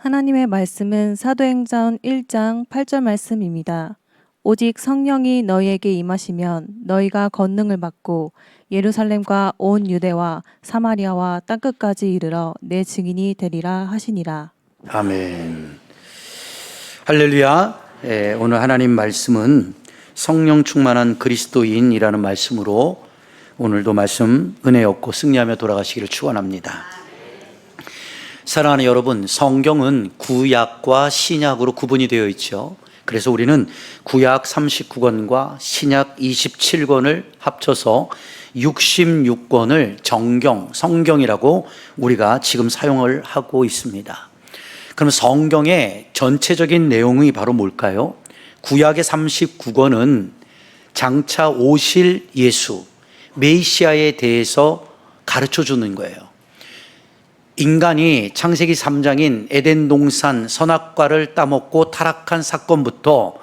하나님의 말씀은 사도행전 1장 8절 말씀입니다. 오직 성령이 너희에게 임하시면 너희가 권능을 받고 예루살렘과 온 유대와 사마리아와 땅끝까지 이르러 내 증인이 되리라 하시니라. 아멘. 할렐루야. 오늘 하나님 말씀은 성령 충만한 그리스도인이라는 말씀으로 오늘도 말씀 은혜 얻고 승리하며 돌아가시기를 축원합니다. 사랑하는 여러분, 성경은 구약과 신약으로 구분이 되어 있죠. 그래서 우리는 구약 39권과 신약 27권을 합쳐서 66권을 정경, 성경이라고 우리가 지금 사용을 하고 있습니다. 그럼 성경의 전체적인 내용이 바로 뭘까요? 구약의 39권은 장차 오실 예수, 메시아에 대해서 가르쳐 주는 거예요. 인간이 창세기 3장인 에덴 동산 선악과를 따먹고 타락한 사건부터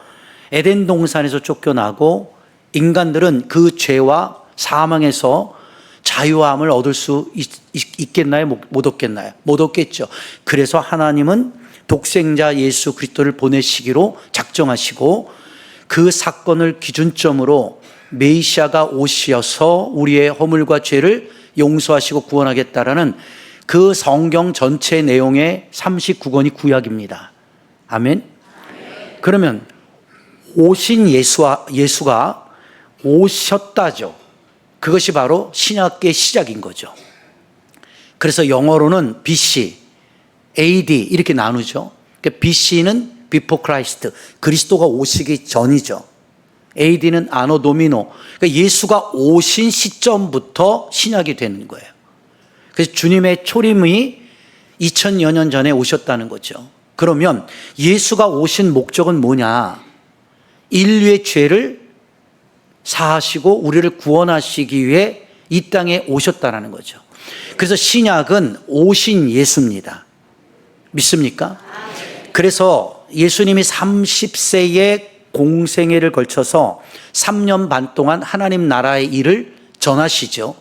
에덴 동산에서 쫓겨나고 인간들은 그 죄와 사망에서 자유함을 얻을 수 있겠나요? 못 얻겠나요? 못 얻겠죠. 그래서 하나님은 독생자 예수 그리스도를 보내시기로 작정하시고 그 사건을 기준점으로 메시아가 오셔서 우리의 허물과 죄를 용서하시고 구원하겠다라는 그 성경 전체 내용의 39권이 구약입니다. 아멘. 그러면 오신 예수가 오셨다죠. 그것이 바로 신약의 시작인 거죠. 그래서 영어로는 BC, AD 이렇게 나누죠. BC는 Before Christ, 그리스도가 오시기 전이죠. AD는 아노 도미노, 그러니까 예수가 오신 시점부터 신약이 되는 거예요. 그래서 주님의 초림이 2000여 년 전에 오셨다는 거죠. 그러면 예수가 오신 목적은 뭐냐? 인류의 죄를 사하시고 우리를 구원하시기 위해 이 땅에 오셨다는 거죠. 그래서 신약은 오신 예수입니다. 믿습니까? 그래서 예수님이 30세의 공생애를 걸쳐서 3년 반 동안 하나님 나라의 일을 전하시죠.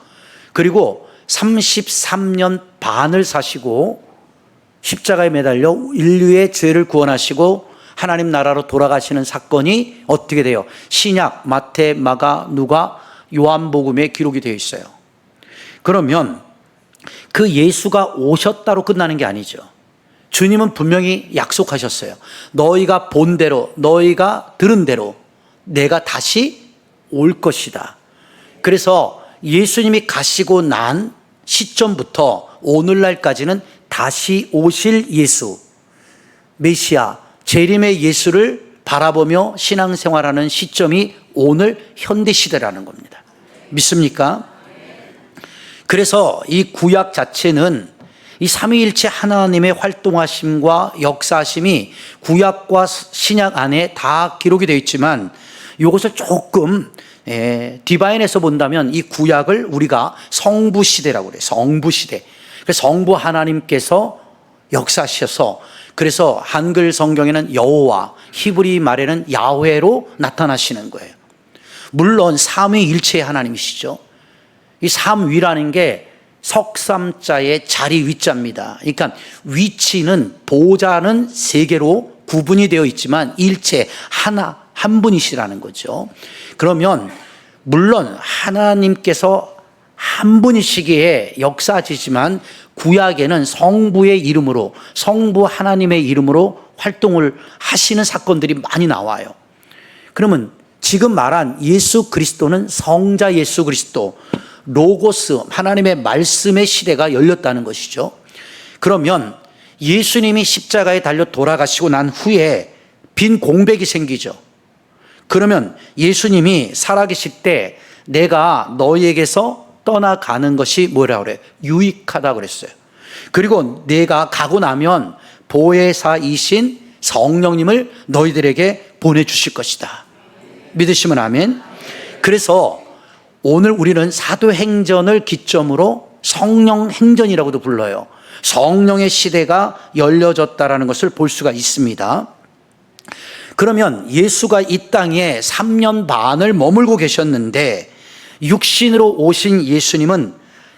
그리고 33년 반을 사시고 십자가에 매달려 인류의 죄를 구원하시고 하나님 나라로 돌아가시는 사건이 어떻게 돼요? 신약, 마태, 마가, 누가, 요한복음에 기록이 되어 있어요. 그러면 그 예수가 오셨다로 끝나는 게 아니죠. 주님은 분명히 약속하셨어요. 너희가 본 대로, 너희가 들은 대로 내가 다시 올 것이다. 그래서 예수님이 가시고 난 시점부터 오늘날까지는 다시 오실 예수, 메시아, 재림의 예수를 바라보며 신앙생활하는 시점이 오늘 현대시대라는 겁니다. 믿습니까? 그래서 이 구약 자체는 이 삼위일체 하나님의 활동하심과 역사하심이 구약과 신약 안에 다 기록이 되어 있지만 이것을 조금 디바인에서 본다면 이 구약을 우리가 성부시대라고 그래요. 성부시대. 그래서 성부 하나님께서 역사하셔서 그래서 한글 성경에는 여호와, 히브리 말에는 야훼로 나타나시는 거예요. 물론 삼위일체의 하나님이시죠. 이 삼위라는 게 석삼자의 자리 위자입니다. 그러니까 위치는 보좌는 세 개로 구분이 되어 있지만 일체 하나 한 분이시라는 거죠. 그러면 물론 하나님께서 한 분이시기에 역사하시지만 구약에는 성부의 이름으로 성부 하나님의 이름으로 활동을 하시는 사건들이 많이 나와요. 그러면 지금 말한 예수 그리스도는 성자 예수 그리스도 로고스 하나님의 말씀의 시대가 열렸다는 것이죠. 그러면 예수님이 십자가에 달려 돌아가시고 난 후에 빈 공백이 생기죠. 그러면 예수님이 살아계실 때 내가 너희에게서 떠나가는 것이 뭐라고 그래요? 유익하다고 그랬어요. 그리고 내가 가고 나면 보혜사이신 성령님을 너희들에게 보내주실 것이다. 믿으시면 아멘. 그래서 오늘 우리는 사도행전을 기점으로 성령행전이라고도 불러요. 성령의 시대가 열려졌다는 것을 볼 수가 있습니다. 그러면 예수가 이 땅에 3년 반을 머물고 계셨는데 육신으로 오신 예수님은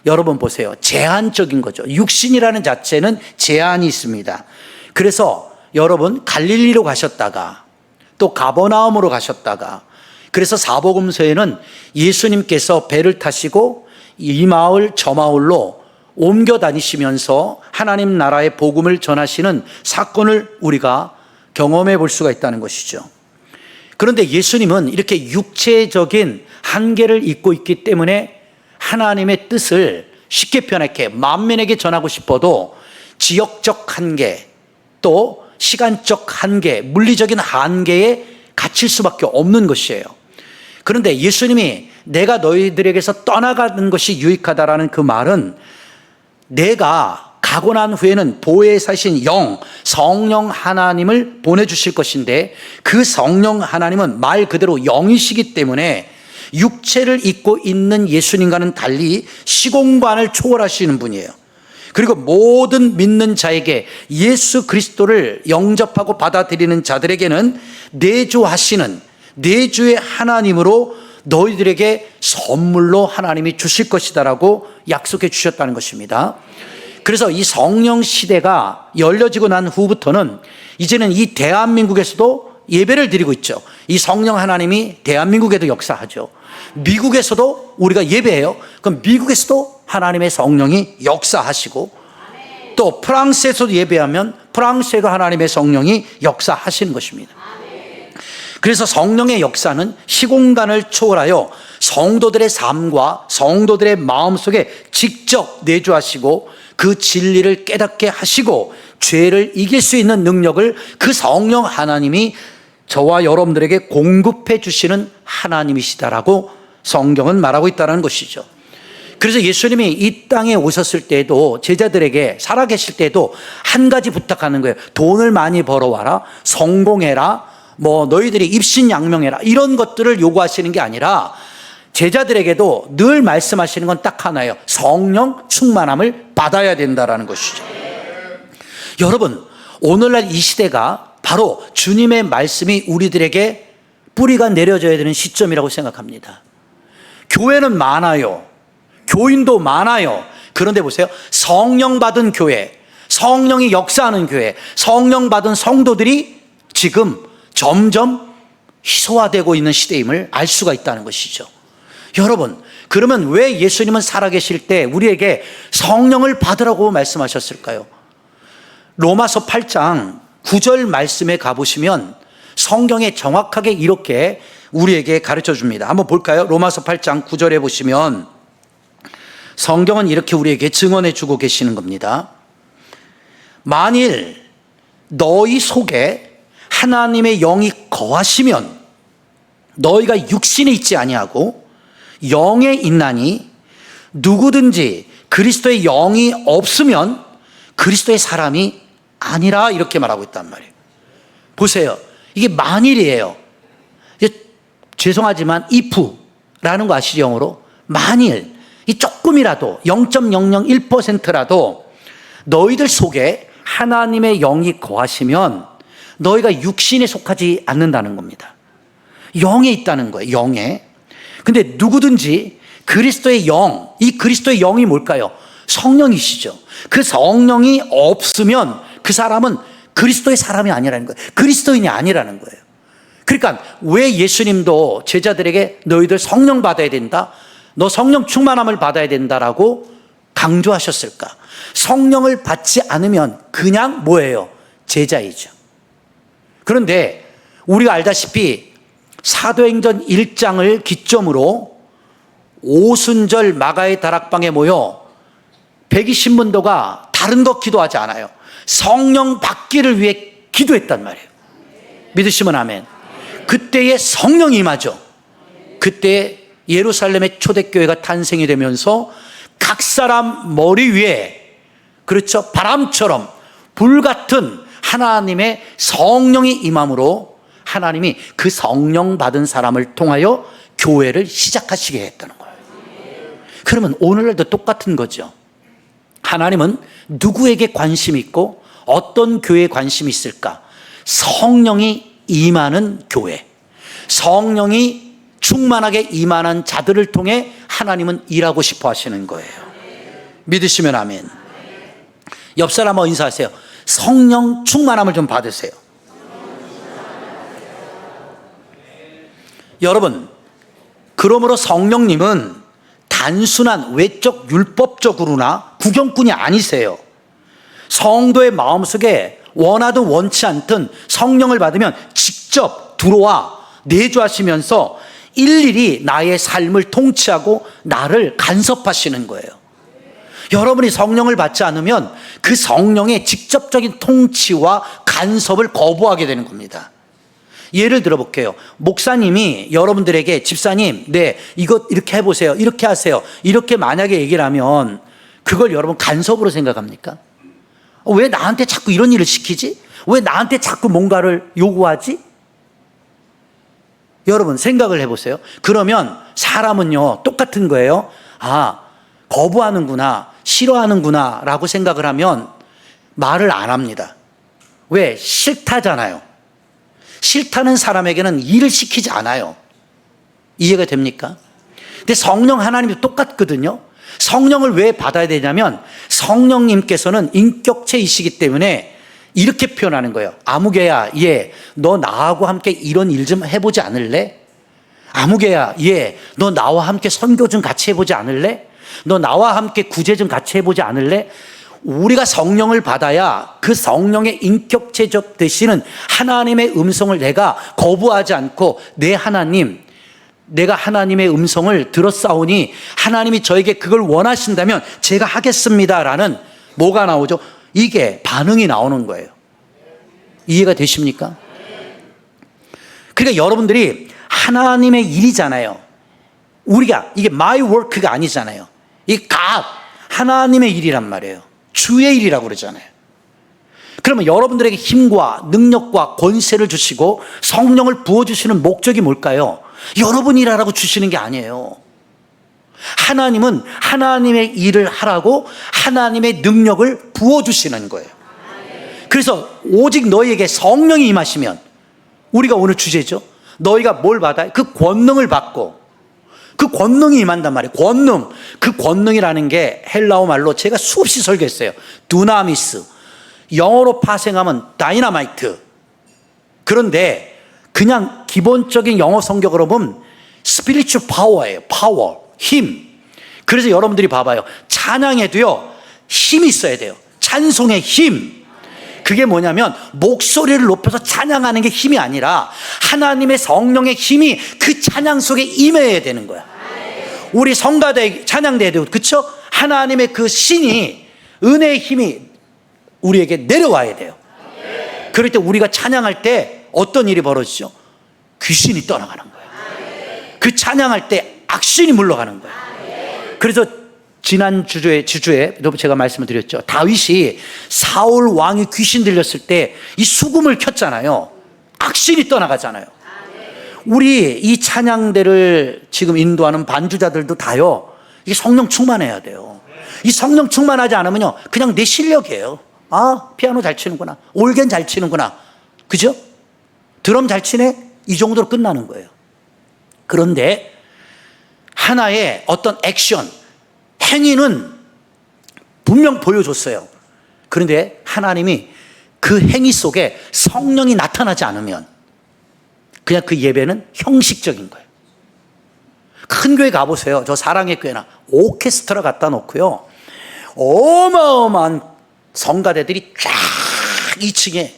여러분 보세요. 제한적인 거죠. 육신이라는 자체는 제한이 있습니다. 그래서 여러분 갈릴리로 가셨다가 또 가버나움으로 가셨다가, 그래서 사복음서에는 예수님께서 배를 타시고 이 마을 저 마을로 옮겨 다니시면서 하나님 나라의 복음을 전하시는 사건을 우리가 경험해 볼 수가 있다는 것이죠. 그런데 예수님은 이렇게 육체적인 한계를 잊고 있기 때문에 하나님의 뜻을 쉽게 표현하게 만민에게 전하고 싶어도 지역적 한계, 또 시간적 한계, 물리적인 한계에 갇힐 수밖에 없는 것이에요. 그런데 예수님이 내가 너희들에게서 떠나가는 것이 유익하다라는 그 말은 내가 가고 난 후에는 보혜사신 영, 성령 하나님을 보내주실 것인데, 그 성령 하나님은 말 그대로 영이시기 때문에 육체를 입고 있는 예수님과는 달리 시공간을 초월하시는 분이에요. 그리고 모든 믿는 자에게 예수 그리스도를 영접하고 받아들이는 자들에게는 내주하시는 내주의 하나님으로 너희들에게 선물로 하나님이 주실 것이다라고 약속해 주셨다는 것입니다. 그래서 이 성령 시대가 열려지고 난 후부터는 이제는 이 대한민국에서도 예배를 드리고 있죠. 이 성령 하나님이 대한민국에도 역사하죠. 미국에서도 우리가 예배해요. 그럼 미국에서도 하나님의 성령이 역사하시고, 또 프랑스에서도 예배하면 프랑스에도 하나님의 성령이 역사하시는 것입니다. 그래서 성령의 역사는 시공간을 초월하여 성도들의 삶과 성도들의 마음속에 직접 내주하시고 그 진리를 깨닫게 하시고 죄를 이길 수 있는 능력을 그 성령 하나님이 저와 여러분들에게 공급해 주시는 하나님이시다라고 성경은 말하고 있다는 것이죠. 그래서 예수님이 이 땅에 오셨을 때에도 제자들에게 살아계실 때에도 한 가지 부탁하는 거예요. 돈을 많이 벌어와라, 성공해라, 뭐 너희들이 입신양명해라, 이런 것들을 요구하시는 게 아니라 제자들에게도 늘 말씀하시는 건 딱 하나예요. 성령 충만함을 받아야 된다라는 것이죠. 여러분, 오늘날 이 시대가 바로 주님의 말씀이 우리들에게 뿌리가 내려져야 되는 시점이라고 생각합니다. 교회는 많아요. 교인도 많아요. 그런데 보세요. 성령 받은 교회, 성령이 역사하는 교회, 성령 받은 성도들이 지금 점점 희소화되고 있는 시대임을 알 수가 있다는 것이죠. 여러분, 그러면 왜 예수님은 살아계실 때 우리에게 성령을 받으라고 말씀하셨을까요? 로마서 8장 9절 말씀에 가보시면 성경에 정확하게 이렇게 우리에게 가르쳐 줍니다. 한번 볼까요? 로마서 8장 9절에 보시면 성경은 이렇게 우리에게 증언해 주고 계시는 겁니다. 만일 너희 속에 하나님의 영이 거하시면 너희가 육신에 있지 아니하고 영에 있나니 누구든지 그리스도의 영이 없으면 그리스도의 사람이 아니라, 이렇게 말하고 있단 말이에요. 보세요. 이게 만일이에요. 죄송하지만 if라는 거 아시죠? 영어로 만일, 이 조금이라도 0.001%라도 너희들 속에 하나님의 영이 거하시면 너희가 육신에 속하지 않는다는 겁니다. 영에 있다는 거예요. 영에. 근데 누구든지 그리스도의 영, 이 그리스도의 영이 뭘까요? 성령이시죠. 그 성령이 없으면 그 사람은 그리스도의 사람이 아니라는 거예요. 그리스도인이 아니라는 거예요. 그러니까 왜 예수님도 제자들에게 너희들 성령 받아야 된다, 너 성령 충만함을 받아야 된다라고 강조하셨을까? 성령을 받지 않으면 그냥 뭐예요? 제자이죠. 그런데 우리가 알다시피 사도행전 1장을 기점으로 오순절 마가의 다락방에 모여 120문도가 다른 거 기도하지 않아요. 성령 받기를 위해 기도했단 말이에요. 믿으시면 아멘. 그때에 성령이 임하죠. 그때 예루살렘의 초대교회가 탄생이 되면서 각 사람 머리 위에, 그렇죠, 바람처럼 불같은 하나님의 성령이 임함으로 하나님이 그 성령 받은 사람을 통하여 교회를 시작하시게 했다는 거예요. 그러면 오늘날도 똑같은 거죠. 하나님은 누구에게 관심이 있고 어떤 교회에 관심이 있을까? 성령이 임하는 교회, 성령이 충만하게 임하는 자들을 통해 하나님은 일하고 싶어 하시는 거예요. 믿으시면 아멘. 옆 사람하고 인사하세요. 성령 충만함을 좀 받으세요. 여러분, 그러므로 성령님은 단순한 외적 율법적으로나 구경꾼이 아니세요. 성도의 마음속에 원하든 원치 않든 성령을 받으면 직접 들어와 내주하시면서 일일이 나의 삶을 통치하고 나를 간섭하시는 거예요. 여러분이 성령을 받지 않으면 그 성령의 직접적인 통치와 간섭을 거부하게 되는 겁니다. 예를 들어 볼게요. 목사님이 여러분들에게 집사님, 네, 이거 이렇게 해보세요. 이렇게 하세요. 이렇게 만약에 얘기를 하면 그걸 여러분 간섭으로 생각합니까? 왜 나한테 자꾸 이런 일을 시키지? 왜 나한테 자꾸 뭔가를 요구하지? 여러분 생각을 해보세요. 그러면 사람은요 똑같은 거예요. 아, 거부하는구나, 싫어하는구나 라고 생각을 하면 말을 안 합니다. 왜? 싫다잖아요. 싫다는 사람에게는 일을 시키지 않아요. 이해가 됩니까? 근데 성령 하나님도 똑같거든요. 성령을 왜 받아야 되냐면 성령님께서는 인격체이시기 때문에 이렇게 표현하는 거예요. 아무개야, 예, 너 나하고 함께 이런 일 좀 해보지 않을래? 아무개야, 예, 너 나와 함께 선교 좀 같이 해보지 않을래? 너 나와 함께 구제 좀 같이 해보지 않을래? 우리가 성령을 받아야 그 성령의 인격체적 되시는 하나님의 음성을 내가 거부하지 않고 내 하나님, 내가 하나님의 음성을 들었사오니 하나님이 저에게 그걸 원하신다면 제가 하겠습니다라는 뭐가 나오죠? 이게 반응이 나오는 거예요. 이해가 되십니까? 그러니까 여러분들이 하나님의 일이잖아요. 우리가 이게 my work가 아니잖아요. 이 God, 하나님의 일이란 말이에요. 주의 일이라고 그러잖아요. 그러면 여러분들에게 힘과 능력과 권세를 주시고 성령을 부어주시는 목적이 뭘까요? 여러분 일하라고 주시는 게 아니에요. 하나님은 하나님의 일을 하라고 하나님의 능력을 부어주시는 거예요. 그래서 오직 너희에게 성령이 임하시면, 우리가 오늘 주제죠. 너희가 뭘 받아요? 그 권능을 받고, 그 권능이 임한단 말이에요. 권능. 그 권능이라는 게 헬라어 말로 제가 수없이 설교했어요. 두나미스. 영어로 파생하면 다이나마이트. 그런데 그냥 기본적인 영어 성격으로 보면 스피리추얼 파워예요. 파워, 힘. 그래서 여러분들이 봐봐요. 찬양에도요 힘이 있어야 돼요. 찬송의 힘. 그게 뭐냐면 목소리를 높여서 찬양하는 게 힘이 아니라 하나님의 성령의 힘이 그 찬양 속에 임해야 되는 거야. 우리 성가대 찬양대도 그렇죠? 하나님의 그 신이, 은혜의 힘이 우리에게 내려와야 돼요. 그럴 때 우리가 찬양할 때 어떤 일이 벌어지죠? 귀신이 떠나가는 거예요. 그 찬양할 때 악신이 물러가는 거예요. 그래서 지난 주주에 제가 말씀을 드렸죠. 다윗이 사울 왕이 귀신 들렸을 때 이 수금을 켰잖아요. 악신이 떠나가잖아요. 우리 이 찬양대를 지금 인도하는 반주자들도 다요, 이게 성령 충만해야 돼요. 이 성령 충만하지 않으면요 그냥 내 실력이에요. 아, 피아노 잘 치는구나, 올겐 잘 치는구나, 그죠? 드럼 잘 치네, 이 정도로 끝나는 거예요. 그런데 하나의 어떤 액션, 행위는 분명 보여줬어요. 그런데 하나님이 그 행위 속에 성령이 나타나지 않으면 그냥 그 예배는 형식적인 거예요. 큰 교회 가보세요. 저 사랑의 교회나 오케스트라 갖다 놓고요, 어마어마한 성가대들이 쫙 2층에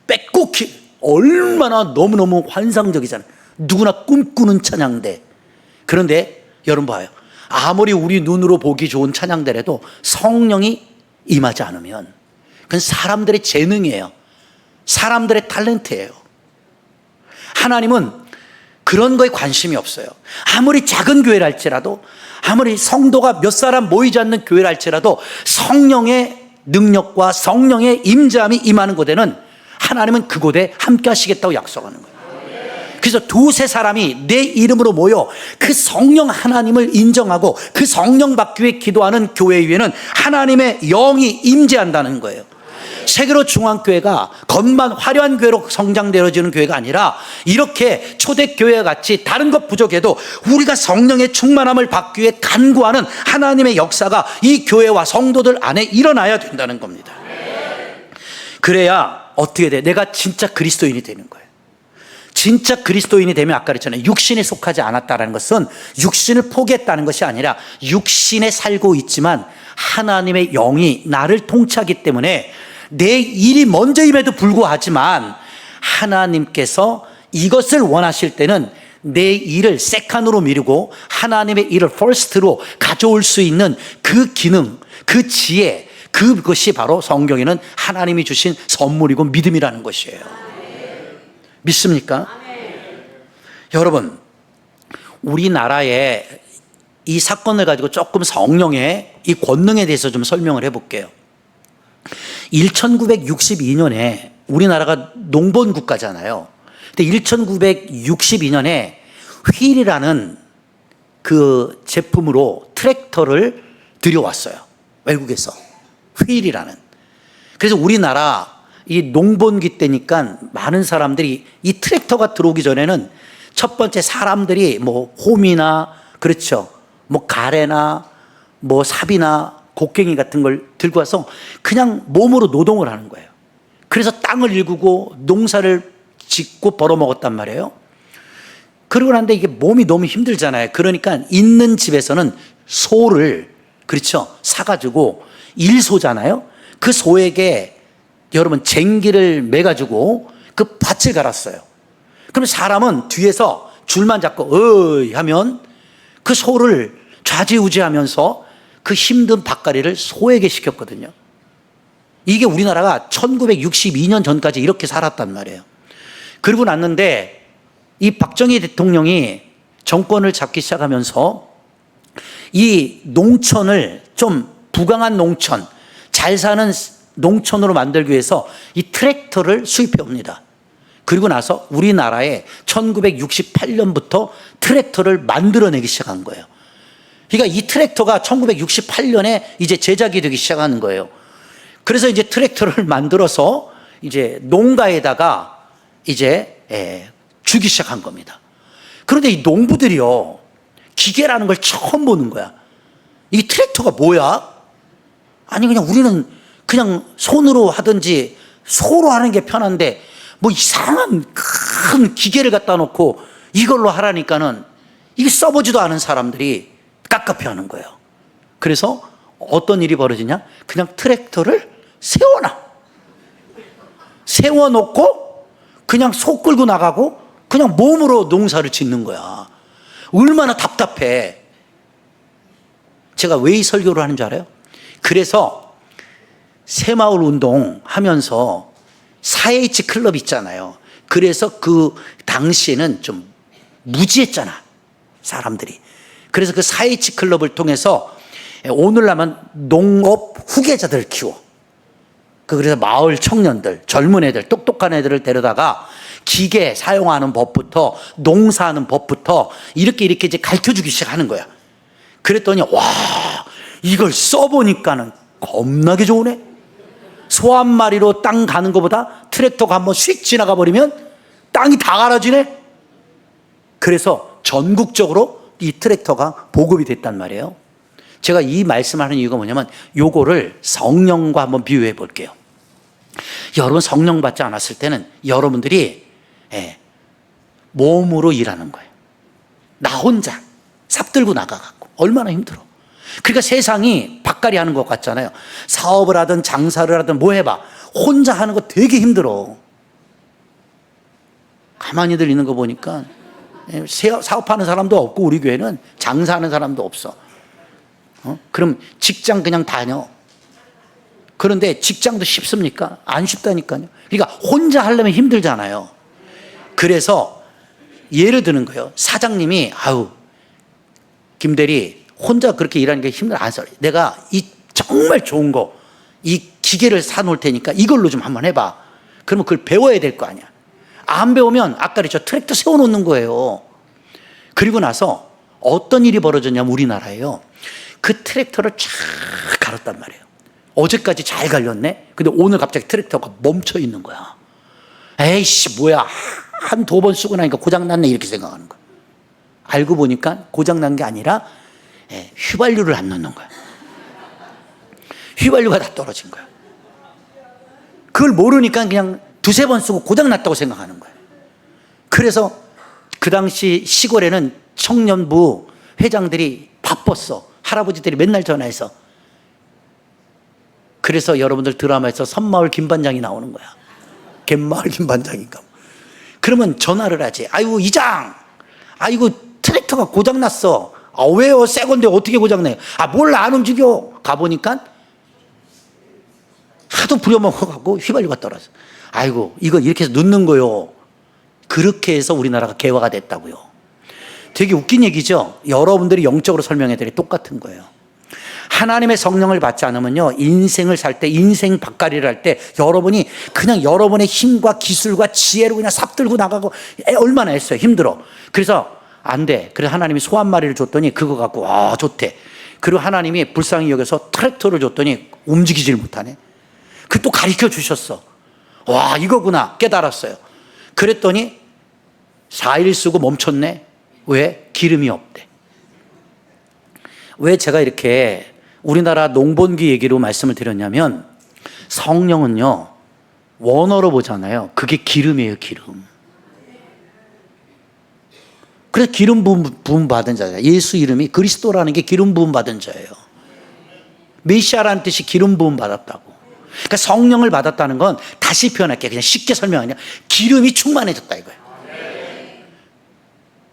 빼곡히, 얼마나 너무너무 환상적이잖아요. 누구나 꿈꾸는 찬양대. 그런데 여러분 봐요. 아무리 우리 눈으로 보기 좋은 찬양대라도 성령이 임하지 않으면 그건 사람들의 재능이에요. 사람들의 탤런트예요. 하나님은 그런 거에 관심이 없어요. 아무리 작은 교회라 할지라도, 아무리 성도가 몇 사람 모이지 않는 교회라 할지라도 성령의 능력과 성령의 임재함이 임하는 곳에는 하나님은 그곳에 함께 하시겠다고 약속하는 거예요. 그래서 두세 사람이 내 이름으로 모여 그 성령 하나님을 인정하고 그 성령 받기 위해 기도하는 교회 위에는 하나님의 영이 임재한다는 거예요. 세계로 중앙교회가 겉만 화려한 교회로 성장되어지는 교회가 아니라 이렇게 초대교회와 같이 다른 것 부족해도 우리가 성령의 충만함을 받기 위해 간구하는 하나님의 역사가 이 교회와 성도들 안에 일어나야 된다는 겁니다. 그래야 어떻게 돼? 내가 진짜 그리스도인이 되는 거예요. 진짜 그리스도인이 되면 아까 그랬잖아요. 육신에 속하지 않았다는 것은 육신을 포기했다는 것이 아니라 육신에 살고 있지만 하나님의 영이 나를 통치하기 때문에 내 일이 먼저임에도 불구하지만 하나님께서 이것을 원하실 때는 내 일을 세컨으로 미루고 하나님의 일을 퍼스트로 가져올 수 있는 그 기능, 그 지혜, 그것이 바로 성경에는 하나님이 주신 선물이고 믿음이라는 것이에요. 믿습니까? 여러분, 우리나라의 이 사건을 가지고 조금 성령의 이 권능에 대해서 좀 설명을 해볼게요. 1962년에 우리나라가 농본 국가잖아요. 근데 1962년에 휠이라는 그 제품으로 트랙터를 들여왔어요. 외국에서. 휠이라는. 그래서 우리나라 이 농번기 때니까 많은 사람들이 이 트랙터가 들어오기 전에는 첫 번째 사람들이 뭐 홈이나 그렇죠. 뭐 가래나 뭐 삽이나 곡괭이 같은 걸 들고 와서 그냥 몸으로 노동을 하는 거예요. 그래서 땅을 일구고 농사를 짓고 벌어먹었단 말이에요. 그러고 난데 이게 몸이 너무 힘들잖아요. 그러니까 있는 집에서는 소를 그렇죠. 사가지고 일소잖아요. 그 소에게 여러분 쟁기를 매가지고 그 밭을 갈았어요. 그럼 사람은 뒤에서 줄만 잡고 어이 하면 그 소를 좌지우지하면서 그 힘든 밭갈이를 소에게 시켰거든요. 이게 우리나라가 1962년 전까지 이렇게 살았단 말이에요. 그러고 났는데 이 박정희 대통령이 정권을 잡기 시작하면서 이 농촌을 좀 부강한 농촌, 잘 사는 농촌으로 만들기 위해서 이 트랙터를 수입해 옵니다. 그리고 나서 우리나라에 1968년부터 트랙터를 만들어내기 시작한 거예요. 그러니까 이 트랙터가 1968년에 이제 제작이 되기 시작하는 거예요. 그래서 이제 트랙터를 만들어서 이제 농가에다가 이제 주기 시작한 겁니다. 그런데 이 농부들이요, 기계라는 걸 처음 보는 거야. 이 트랙터가 뭐야? 아니, 그냥 우리는 그냥 손으로 하든지 소로 하는 게 편한데 뭐 이상한 큰 기계를 갖다 놓고 이걸로 하라니까는 이게 써보지도 않은 사람들이 깝깝해 하는 거예요. 그래서 어떤 일이 벌어지냐? 그냥 트랙터를 세워놓고 그냥 소 끌고 나가고 그냥 몸으로 농사를 짓는 거야. 얼마나 답답해. 제가 왜 이 설교를 하는 줄 알아요? 그래서 새마을 운동 하면서 4H 클럽 있잖아요. 그래서 그 당시에는 좀 무지했잖아, 사람들이. 그래서 그 4H 클럽을 통해서 오늘날만 농업 후계자들을 키워. 그래서 마을 청년들, 젊은 애들, 똑똑한 애들을 데려다가 기계 사용하는 법부터 농사하는 법부터 이렇게 이제 가르쳐 주기 시작하는 거야. 그랬더니 와, 이걸 써보니까는 겁나게 좋으네. 소 한 마리로 땅 가는 것보다 트랙터가 한번 휙 지나가 버리면 땅이 다 갈아지네. 그래서 전국적으로 이 트랙터가 보급이 됐단 말이에요. 제가 이 말씀하는 이유가 뭐냐면 요거를 성령과 한번 비유해 볼게요. 여러분 성령 받지 않았을 때는 여러분들이 몸으로 일하는 거예요. 나 혼자 삽 들고 나가갖고 얼마나 힘들어. 그러니까 세상이 밭갈이 하는 것 같잖아요. 사업을 하든 장사를 하든 뭐 해봐, 혼자 하는 거 되게 힘들어. 가만히들 있는 거 보니까 사업하는 사람도 없고 우리 교회는 장사하는 사람도 없어. 그럼 직장 그냥 다녀. 그런데 직장도 쉽습니까? 안 쉽다니까요. 그러니까 혼자 하려면 힘들잖아요. 그래서 예를 드는 거예요. 사장님이 아우 김대리 혼자 그렇게 일하는 게 힘들어. 안 써. 내가 이 정말 좋은 거, 이 기계를 사놓을 테니까 이걸로 좀 한번 해봐. 그러면 그걸 배워야 될 거 아니야. 안 배우면 아까 그랬죠. 트랙터 세워놓는 거예요. 그리고 나서 어떤 일이 벌어졌냐면 우리나라에요. 그 트랙터를 쫙 갈았단 말이에요. 어제까지 잘 갈렸네. 근데 오늘 갑자기 트랙터가 멈춰 있는 거야. 에이씨 뭐야, 한 두 번 쓰고 나니까 고장났네 이렇게 생각하는 거야. 알고 보니까 고장난 게 아니라 휘발유를 안 넣는 거야. 휘발유가 다 떨어진 거야. 그걸 모르니까 그냥 두세 번 쓰고 고장났다고 생각하는 거예요. 그래서 그 당시 시골에는 청년부 회장들이 바빴어. 할아버지들이 맨날 전화해서. 그래서 여러분들 드라마에서 섬마을 김반장이 나오는 거야. 갯마을 김반장인가. 그러면 전화를 하지. 아이고 이장, 아이고 트랙터가 고장났어. 아 왜요? 새 건데 어떻게 고장내? 아 몰라, 안 움직여. 가보니까 하도 부려먹어갖고 휘발유가 떨어져. 아이고 이거 이렇게 해서 넣는 거요. 그렇게 해서 우리나라가 개화가 됐다고요. 되게 웃긴 얘기죠. 여러분들이 영적으로 설명해드리 똑같은 거예요. 하나님의 성령을 받지 않으면요, 인생을 살 때, 인생 밭갈이를 할 때 여러분이 그냥 여러분의 힘과 기술과 지혜로 그냥 삽들고 나가고 얼마나 했어요. 힘들어. 그래서 안 돼. 그래서 하나님이 소 한 마리를 줬더니 그거 갖고 좋대. 그리고 하나님이 불쌍히 여겨서 트랙터를 줬더니 움직이질 못하네. 그 또 가르쳐 주셨어. 와 이거구나 깨달았어요. 그랬더니 4일 쓰고 멈췄네. 왜? 기름이 없대. 왜 제가 이렇게 우리나라 농번기 얘기로 말씀을 드렸냐면, 성령은요 원어로 보잖아요. 그게 기름이에요. 기름. 그래서 기름 부음 받은 자예요. 예수 이름이 그리스도라는 게 기름 부음 받은 자예요. 메시아라는 뜻이 기름 부음 받았다고. 그러니까 성령을 받았다는 건, 다시 표현할게요. 그냥 쉽게 설명하냐, 기름이 충만해졌다 이거예요.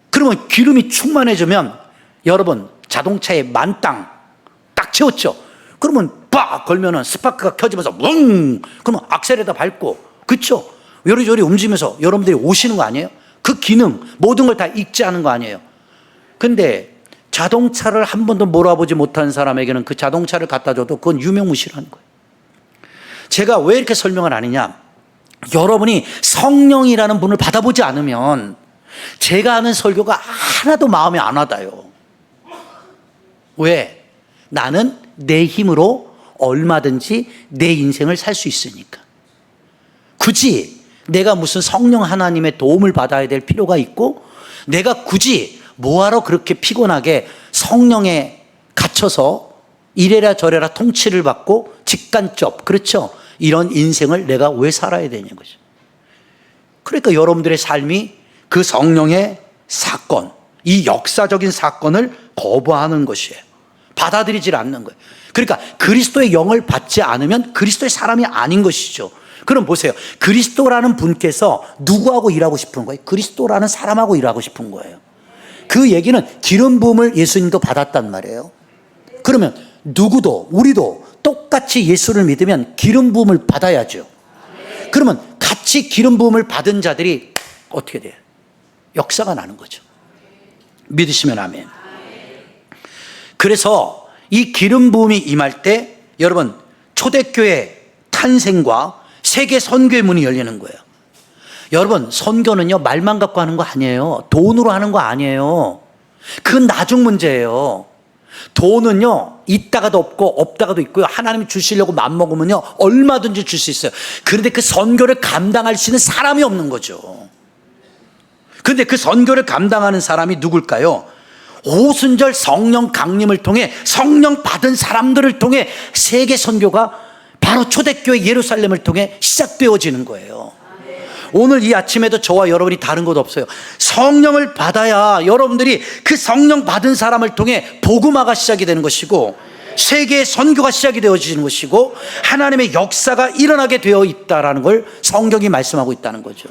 그러면 기름이 충만해지면 여러분 자동차에 만땅 딱 채웠죠. 그러면 빡 걸면은 스파크가 켜지면서 웅, 그러면 악셀에다 밟고, 그렇죠? 요리조리 움직이면서 여러분들이 오시는 거 아니에요? 그 기능 모든 걸 다 익지하는 거 아니에요? 근데 자동차를 한 번도 몰아보지 못한 사람에게는 그 자동차를 갖다 줘도 그건 유명무실한 거예요. 제가 왜 이렇게 설명을 하느냐, 여러분이 성령이라는 분을 받아보지 않으면 제가 하는 설교가 하나도 마음에 안 와닿아요. 왜? 나는 내 힘으로 얼마든지 내 인생을 살 수 있으니까. 굳이 내가 무슨 성령 하나님의 도움을 받아야 될 필요가 있고, 내가 굳이 뭐하러 그렇게 피곤하게 성령에 갇혀서 이래라 저래라 통치를 받고 직간접, 그렇죠? 이런 인생을 내가 왜 살아야 되냐는 거죠. 그러니까 여러분들의 삶이 그 성령의 사건, 이 역사적인 사건을 거부하는 것이에요. 받아들이질 않는 거예요. 그러니까 그리스도의 영을 받지 않으면 그리스도의 사람이 아닌 것이죠. 그럼 보세요. 그리스도라는 분께서 누구하고 일하고 싶은 거예요? 그리스도라는 사람하고 일하고 싶은 거예요. 그 얘기는 기름 부음을 예수님도 받았단 말이에요. 그러면 누구도, 우리도 똑같이 예수를 믿으면 기름 부음을 받아야죠. 그러면 같이 기름 부음을 받은 자들이 어떻게 돼요? 역사가 나는 거죠. 믿으시면 아멘. 그래서 이 기름 부음이 임할 때 여러분 초대교회 탄생과 세계 선교의 문이 열리는 거예요. 여러분 선교는요 말만 갖고 하는 거 아니에요. 돈으로 하는 거 아니에요. 그건 나중 문제예요. 돈은요 있다가도 없고 없다가도 있고요. 하나님이 주시려고 맘먹으면요 얼마든지 줄 수 있어요. 그런데 그 선교를 감당할 수 있는 사람이 없는 거죠. 그런데 그 선교를 감당하는 사람이 누굴까요? 오순절 성령 강림을 통해 성령 받은 사람들을 통해 세계 선교가 바로 초대교회 예루살렘을 통해 시작되어지는 거예요. 오늘 이 아침에도 저와 여러분이 다른 것 없어요. 성령을 받아야 여러분들이 그 성령 받은 사람을 통해 복음화가 시작이 되는 것이고, 세계의 선교가 시작이 되어지는 것이고, 하나님의 역사가 일어나게 되어 있다는 걸 성경이 말씀하고 있다는 거죠.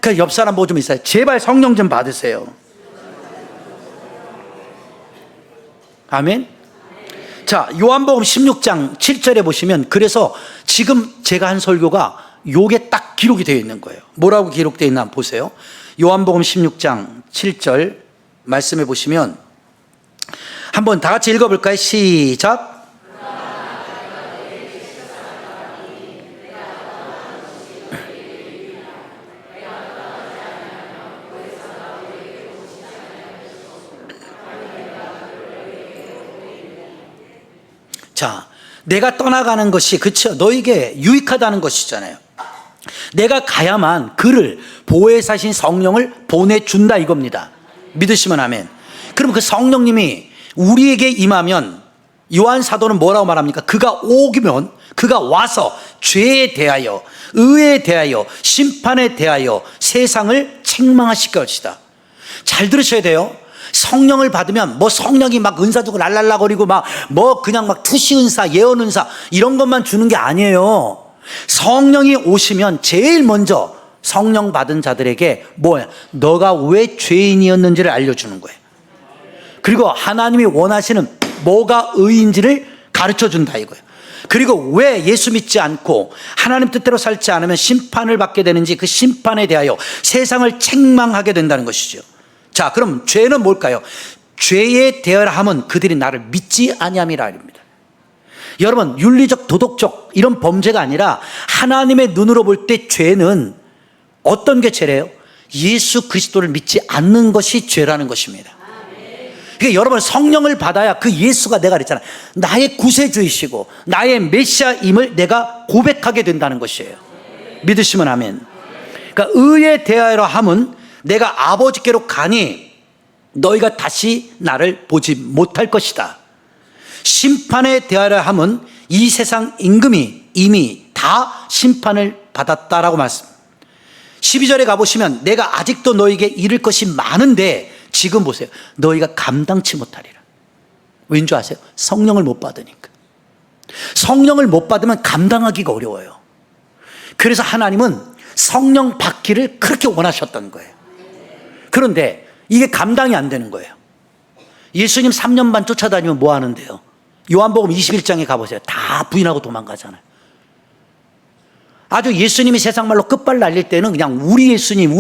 그러니까 옆 사람 뭐 좀 있어요. 제발 성령 좀 받으세요. 아멘. 자, 요한복음 16장 7절에 보시면, 그래서 지금 제가 한 설교가 요게 딱 기록이 되어 있는 거예요. 뭐라고 기록되어 있나 한번 보세요. 요한복음 16장 7절 말씀해 보시면, 한번 다 같이 읽어볼까요? 시작. 자, 내가 떠나가는 것이, 그쵸, 너에게 유익하다는 것이잖아요. 내가 가야만 그를 보혜사신 성령을 보내준다 이겁니다. 믿으시면 아멘. 그럼 그 성령님이 우리에게 임하면 요한 사도는 뭐라고 말합니까? 그가 오기면, 그가 와서 죄에 대하여, 의에 대하여, 심판에 대하여 세상을 책망하실 것이다. 잘 들으셔야 돼요. 성령을 받으면 뭐 성령이 막 은사 주고 랄랄라거리고 막 뭐 그냥 막 투시 은사, 예언 은사 이런 것만 주는 게 아니에요. 성령이 오시면 제일 먼저 성령 받은 자들에게 뭐야? 너가 왜 죄인이었는지를 알려주는 거예요. 그리고 하나님이 원하시는 뭐가 의인지를 가르쳐 준다 이거예요. 그리고 왜 예수 믿지 않고 하나님 뜻대로 살지 않으면 심판을 받게 되는지 그 심판에 대하여 세상을 책망하게 된다는 것이죠. 자, 그럼 죄는 뭘까요? 죄에 대하여 함은 그들이 나를 믿지 아니함이라 합니다. 여러분, 윤리적 도덕적 이런 범죄가 아니라 하나님의 눈으로 볼 때 죄는 어떤 게 죄래요? 예수 그리스도를 믿지 않는 것이 죄라는 것입니다. 그러니까 여러분, 성령을 받아야 그 예수가, 내가 그랬잖아요, 나의 구세주이시고 나의 메시아임을 내가 고백하게 된다는 것이에요. 믿으시면 아멘. 그러니까 의에 대하여 함은 내가 아버지께로 가니 너희가 다시 나를 보지 못할 것이다. 심판에 대하여 함은 이 세상 임금이 이미 다 심판을 받았다라고 말씀. 12절에 가보시면 내가 아직도 너희에게 이를 것이 많은데 지금 보세요. 너희가 감당치 못하리라. 왠 줄 아세요? 성령을 못 받으니까. 성령을 못 받으면 감당하기가 어려워요. 그래서 하나님은 성령 받기를 그렇게 원하셨던 거예요. 그런데 이게 감당이 안 되는 거예요. 예수님 3년 반 쫓아다니면 뭐 하는데요? 요한복음 21장에 가보세요. 다 부인하고 도망가잖아요. 아주 예수님이 세상 말로 끝발 날릴 때는 그냥 우리 예수님,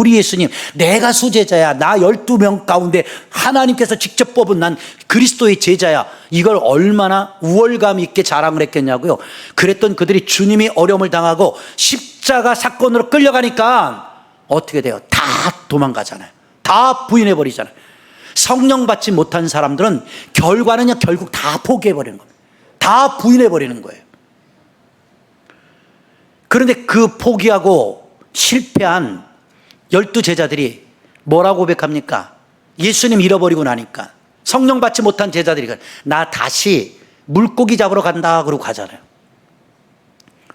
내가 수제자야, 나 12명 가운데 하나님께서 직접 뽑은 난 그리스도의 제자야, 이걸 얼마나 우월감 있게 자랑을 했겠냐고요. 그랬던 그들이 주님이 어려움을 당하고 십자가 사건으로 끌려가니까 어떻게 돼요? 다 도망가잖아요. 다 부인해버리잖아요. 성령 받지 못한 사람들은 결과는 결국 다 포기해버리는 겁니다. 다 부인해버리는 거예요. 그런데 그 포기하고 실패한 12제자들이 뭐라고 고백합니까? 예수님 잃어버리고 나니까 성령 받지 못한 제자들이 나 다시 물고기 잡으러 간다 그러고 가잖아요.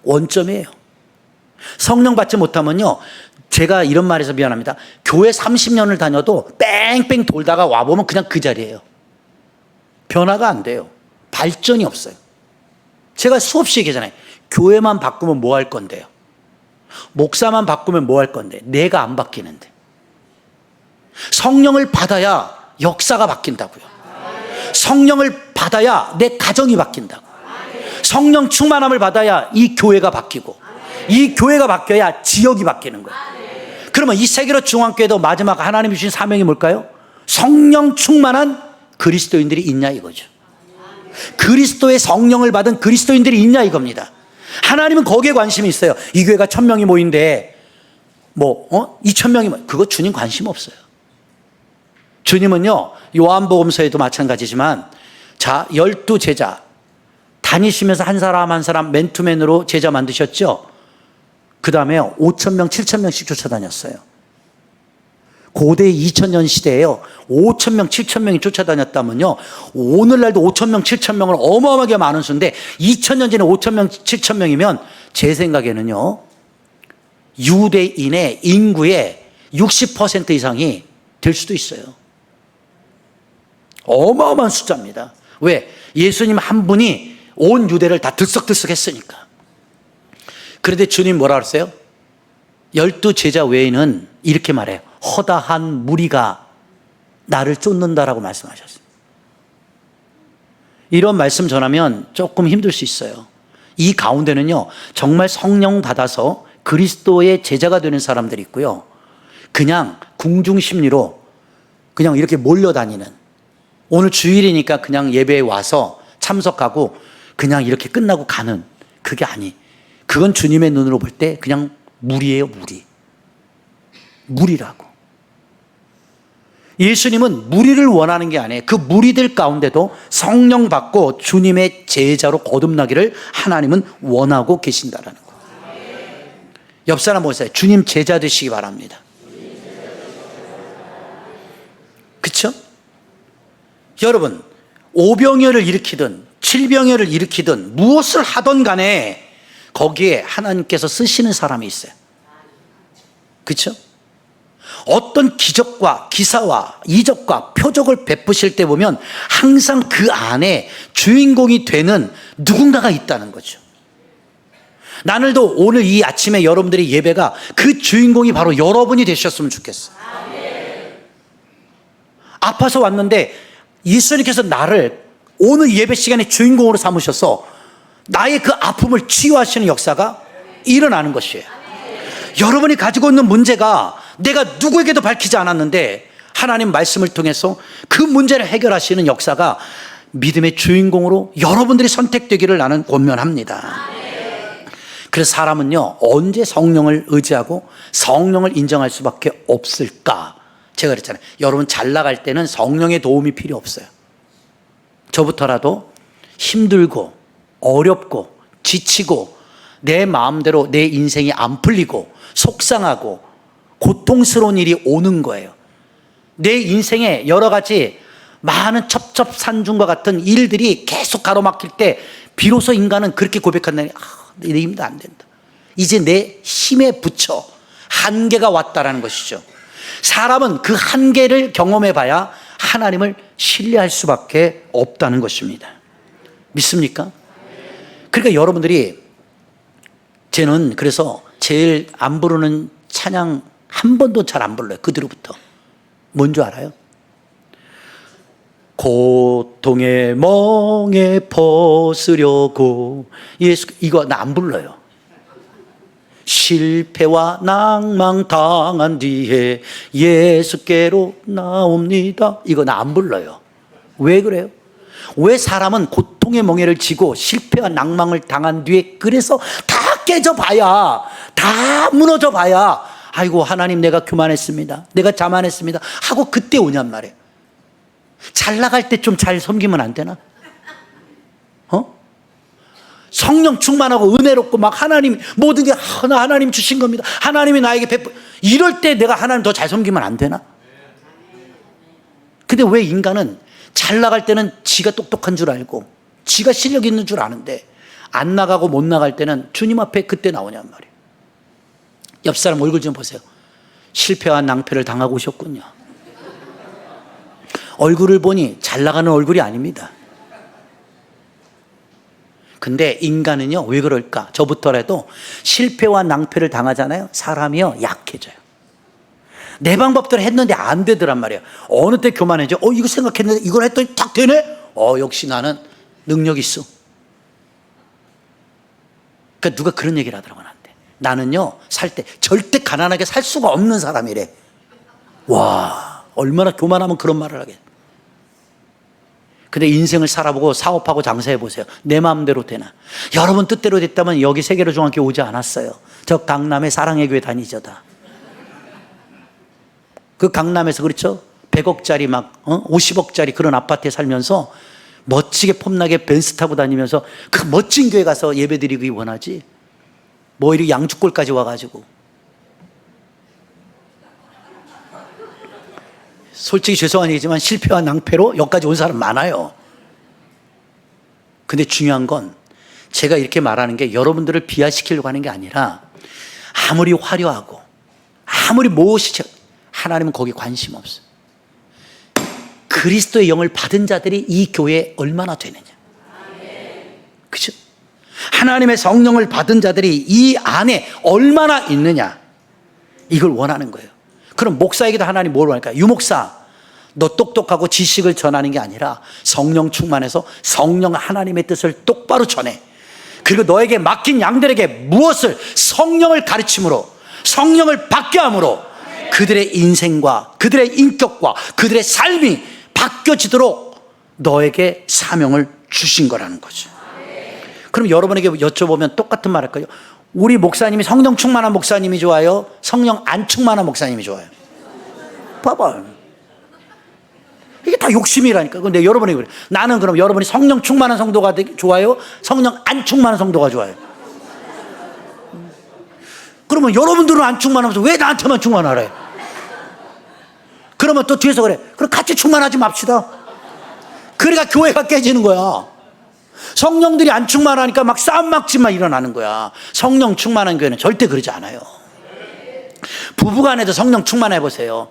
원점이에요. 성령 받지 못하면요, 제가 이런 말해서 미안합니다. 교회 30년을 다녀도 뺑뺑 돌다가 와보면 그냥 그 자리예요. 변화가 안 돼요. 발전이 없어요. 제가 수없이 얘기하잖아요. 교회만 바꾸면 뭐 할 건데요? 목사만 바꾸면 뭐 할 건데? 내가 안 바뀌는데. 성령을 받아야 역사가 바뀐다고요. 성령을 받아야 내 가정이 바뀐다고. 성령 충만함을 받아야 이 교회가 바뀌고, 이 교회가 바뀌어야 지역이 바뀌는 거예요. 그러면 이 세계로 중앙교회도 마지막 하나님이 주신 사명이 뭘까요? 성령 충만한 그리스도인들이 있냐 이거죠. 그리스도의 성령을 받은 그리스도인들이 있냐 이겁니다. 하나님은 거기에 관심이 있어요. 이 교회가 1000명이 모인데 2000명이 모인, 그거 주님 관심 없어요. 주님은요, 요한복음서에도 마찬가지지만, 자, 12제자 다니시면서 한 사람 한 사람 맨투맨으로 제자 만드셨죠. 그 다음에 5000명 7000명씩 쫓아다녔어요. 고대 2000년 시대에요, 5000명 7000명이 쫓아다녔다면요, 오늘날도 5000명 7000명은 어마어마하게 많은 수인데 2000년 전에 5000명 7000명이면 제 생각에는요, 유대인의 인구의 60% 이상이 될 수도 있어요. 어마어마한 숫자입니다. 왜? 예수님 한 분이 온 유대를 다 들썩들썩 했으니까. 그런데 주님 뭐라 그랬어요? 12제자 외에는 이렇게 말해요. 허다한 무리가 나를 쫓는다라고 말씀하셨어요. 이런 말씀 전하면 조금 힘들 수 있어요. 이 가운데는요, 정말 성령 받아서 그리스도의 제자가 되는 사람들이 있고요, 그냥 궁중심리로 그냥 이렇게 몰려다니는, 오늘 주일이니까 그냥 예배에 와서 참석하고 그냥 이렇게 끝나고 가는, 그게 아니. 그건 주님의 눈으로 볼 때 그냥 무리예요, 무리. 무리라고. 예수님은 무리를 원하는 게 아니에요. 그 무리들 가운데도 성령 받고 주님의 제자로 거듭나기를 하나님은 원하고 계신다라는 거예요. 옆 사람 보세요. 주님 제자 되시기 바랍니다. 그렇죠? 여러분, 오병이어를 일으키든 칠병이어를 일으키든 무엇을 하던 간에 거기에 하나님께서 쓰시는 사람이 있어요. 그렇죠? 어떤 기적과 기사와 이적과 표적을 베푸실 때 보면 항상 그 안에 주인공이 되는 누군가가 있다는 거죠. 나늘도 오늘 이 아침에 여러분들의 예배가 그 주인공이 바로 여러분이 되셨으면 좋겠어요. 아파서 왔는데 예수님께서 나를 오늘 예배 시간에 주인공으로 삼으셔서 나의 그 아픔을 치유하시는 역사가 일어나는 것이에요. 여러분이 가지고 있는 문제가 내가 누구에게도 밝히지 않았는데 하나님 말씀을 통해서 그 문제를 해결하시는 역사가 믿음의 주인공으로 여러분들이 선택되기를 나는 권면합니다. 그래서 사람은요, 언제 성령을 의지하고 성령을 인정할 수밖에 없을까? 제가 그랬잖아요. 여러분 잘 나갈 때는 성령의 도움이 필요 없어요. 저부터라도 힘들고 어렵고 지치고 내 마음대로 내 인생이 안 풀리고 속상하고 고통스러운 일이 오는 거예요. 내 인생에 여러 가지 많은 첩첩산중과 같은 일들이 계속 가로막힐 때 비로소 인간은 그렇게 고백한다니, 내 힘도 안 된다. 이제 내 힘에 부쳐 한계가 왔다라는 것이죠. 사람은 그 한계를 경험해 봐야 하나님을 신뢰할 수밖에 없다는 것입니다. 믿습니까? 그러니까 여러분들이, 쟤는 그래서 제일 안 부르는 찬양 한 번도 잘 안 불러요. 그 뒤로부터. 뭔 줄 알아요? 고통의 멍에 벗으려고 예수, 이거 나 안 불러요. 실패와 낭망 당한 뒤에 예수께로 나옵니다. 이거 나 안 불러요. 왜 그래요? 왜 사람은 고통의 멍에를 지고 실패와 낭망을 당한 뒤에 그래서 다 깨져봐야, 다 무너져봐야, 아이고 하나님 내가 교만했습니다, 내가 자만했습니다 하고 그때 오냔 말이에요. 잘 나갈 때 좀 잘 섬기면 안 되나? 성령 충만하고 은혜롭고 막 하나님 모든 게 하나님 주신 겁니다, 하나님이 나에게 이럴 때 내가 하나님 더 잘 섬기면 안 되나? 근데 왜 인간은 잘 나갈 때는 지가 똑똑한 줄 알고 지가 실력 있는 줄 아는데 안 나가고 못 나갈 때는 주님 앞에 그때 나오냔 말이에요. 옆 사람 얼굴 좀 보세요. 실패와 낭패를 당하고 오셨군요. 얼굴을 보니 잘 나가는 얼굴이 아닙니다. 근데 인간은요, 왜 그럴까? 저부터라도 실패와 낭패를 당하잖아요. 사람이요, 약해져요. 내 방법대로 했는데 안 되더란 말이에요. 어느 때 교만해져? 이거 생각했는데 이걸 했더니 딱 되네? 역시 나는 능력 있어. 그러니까 누가 그런 얘기를 하더라고요, 나한테. 나는요, 살 때 절대 가난하게 살 수가 없는 사람이래. 와, 얼마나 교만하면 그런 말을 하겠. 근데 인생을 살아보고 사업하고 장사해보세요. 내 마음대로 되나? 여러분 뜻대로 됐다면 여기 세계로 중학교 오지 않았어요. 저 강남의 사랑의 교회 다니죠다. 그 강남에서 그렇죠? 100억짜리 막 50억짜리 그런 아파트에 살면서 멋지게 폼나게 벤츠 타고 다니면서 그 멋진 교회 가서 예배드리기 원하지, 뭐 이리 양주골까지 와가지고. 솔직히 죄송한 얘기지만 실패와 낭패로 여기까지 온 사람 많아요. 근데 중요한 건 제가 이렇게 말하는 게 여러분들을 비하시키려고 하는 게 아니라, 아무리 화려하고 아무리 무엇이, 하나님은 거기 관심 없어요. 그리스도의 영을 받은 자들이 이 교회에 얼마나 되느냐. 그죠? 하나님의 성령을 받은 자들이 이 안에 얼마나 있느냐, 이걸 원하는 거예요. 그럼 목사에게도 하나님 뭘 원할까요? 유목사, 너 똑똑하고 지식을 전하는 게 아니라 성령 충만해서 성령 하나님의 뜻을 똑바로 전해. 그리고 너에게 맡긴 양들에게 무엇을, 성령을 가르침으로, 성령을 받게 함으로 그들의 인생과 그들의 인격과 그들의 삶이 바뀌어지도록 너에게 사명을 주신 거라는 거죠. 그럼 여러분에게 여쭤보면 똑같은 말 할까요? 우리 목사님이 성령 충만한 목사님이 좋아요? 성령 안 충만한 목사님이 좋아요? 봐봐요. 이게 다 욕심이라니까. 근데 여러분이 그래. 나는 그럼 여러분이 성령 충만한 성도가 좋아요? 성령 안 충만한 성도가 좋아요? 그러면 여러분들은 안 충만하면서 왜 나한테만 충만하래? 그러면 또 뒤에서 그래. 그럼 같이 충만하지 맙시다. 그러니까 교회가 깨지는 거야. 성령들이 안 충만하니까 막 싸움막지만 일어나는 거야. 성령 충만한 교회는 절대 그러지 않아요. 부부간에도 성령 충만해 보세요.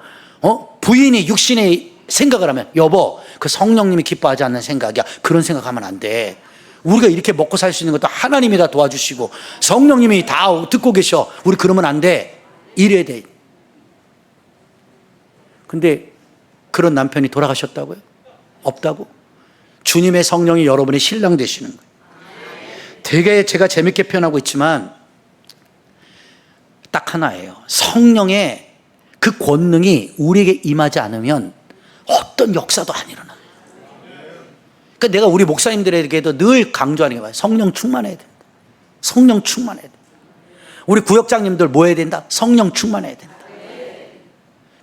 부인이 육신의 생각을 하면, 여보, 그 성령님이 기뻐하지 않는 생각이야. 그런 생각하면 안 돼. 우리가 이렇게 먹고 살 수 있는 것도 하나님이 다 도와주시고 성령님이 다 듣고 계셔. 우리 그러면 안 돼. 이래야 돼. 근데 그런 남편이 돌아가셨다고요? 없다고? 주님의 성령이 여러분의 신랑 되시는 거예요. 되게 제가 재밌게 표현하고 있지만 딱 하나예요. 성령의 그 권능이 우리에게 임하지 않으면 어떤 역사도 안 일어나. 그러니까 내가 우리 목사님들에게도 늘 강조하는 게 뭐예요? 성령 충만해야 된다. 성령 충만해야 된다. 우리 구역장님들 뭐 해야 된다? 성령 충만해야 된다.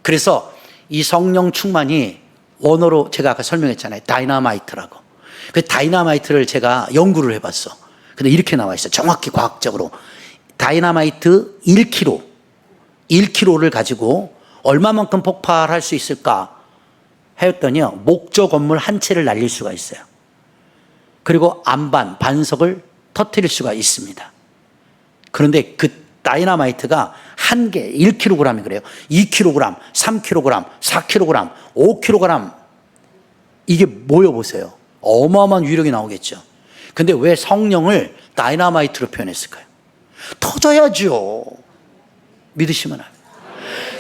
그래서 이 성령 충만이 원어로 제가 아까 설명했잖아요. 다이나마이트라고. 그 다이나마이트를 제가 연구를 해봤어. 근데 이렇게 나와 있어요. 정확히 과학적으로. 다이나마이트 1kg를 가지고 얼마만큼 폭발할 수 있을까 했더니요, 목조 건물 한 채를 날릴 수가 있어요. 그리고 반석을 터뜨릴 수가 있습니다. 그런데 그 다이나마이트가 한 개 1kg이 그래요. 2kg, 3kg, 4kg, 5kg. 이게 모여보세요. 어마어마한 위력이 나오겠죠. 근데 왜 성령을 다이나마이트로 표현했을까요? 터져야죠. 믿으시면 합니다.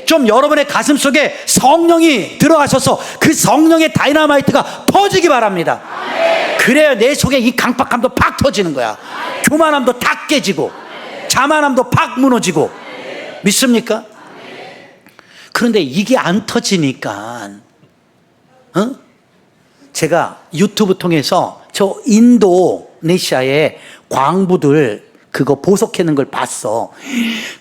좀 여러분의 가슴 속에 성령이 들어가셔서 그 성령의 다이나마이트가 터지기 바랍니다. 그래야 내 속에 이 강팍함도 팍 터지는 거야. 교만함도 다 깨지고 자만함도 팍 무너지고. 믿습니까? 그런데 이게 안 터지니까 제가 유튜브 통해서 저 인도네시아의 광부들 그거 보석해는 걸 봤어.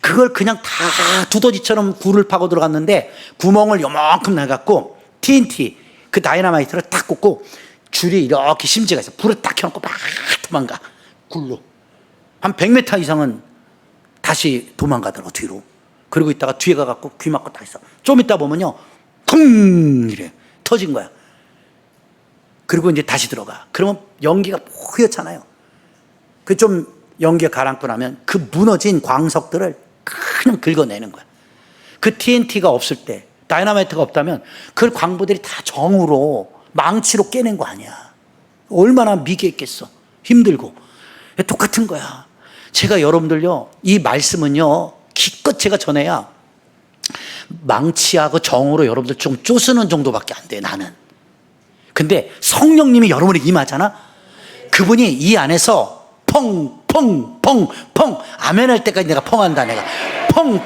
그걸 그냥 다 두더지처럼 굴을 파고 들어갔는데 구멍을 요만큼 나갖고 TNT 그 다이나마이트를 딱 꽂고 줄이 이렇게 심지가 있어. 불을 딱 켜놓고 막 도망가. 굴로 한 100m 이상은 다시 도망가더라고 뒤로. 그리고 있다가 뒤에 가갖고 귀 막고 딱 있어. 좀 있다 보면요 쿵 이래 터진 거야. 그리고 이제 다시 들어가. 그러면 연기가 뿌옇잖아요. 그 좀 연기가 가라앉고 나면 그 무너진 광석들을 그냥 긁어내는 거야. 그 TNT가 없을 때, 다이나마이트가 없다면 그 광부들이 다 정으로 망치로 깨낸 거 아니야. 얼마나 미개했겠어. 힘들고. 똑같은 거야. 제가 여러분들요, 이 말씀은요 기껏 제가 전해야 망치하고 정으로 여러분들 좀 쪼쓰는 정도밖에 안 돼. 나는. 근데 성령님이 여러분에게 임하잖아. 그분이 이 안에서 펑 아멘 할 때까지 내가 펑한다. 내가 펑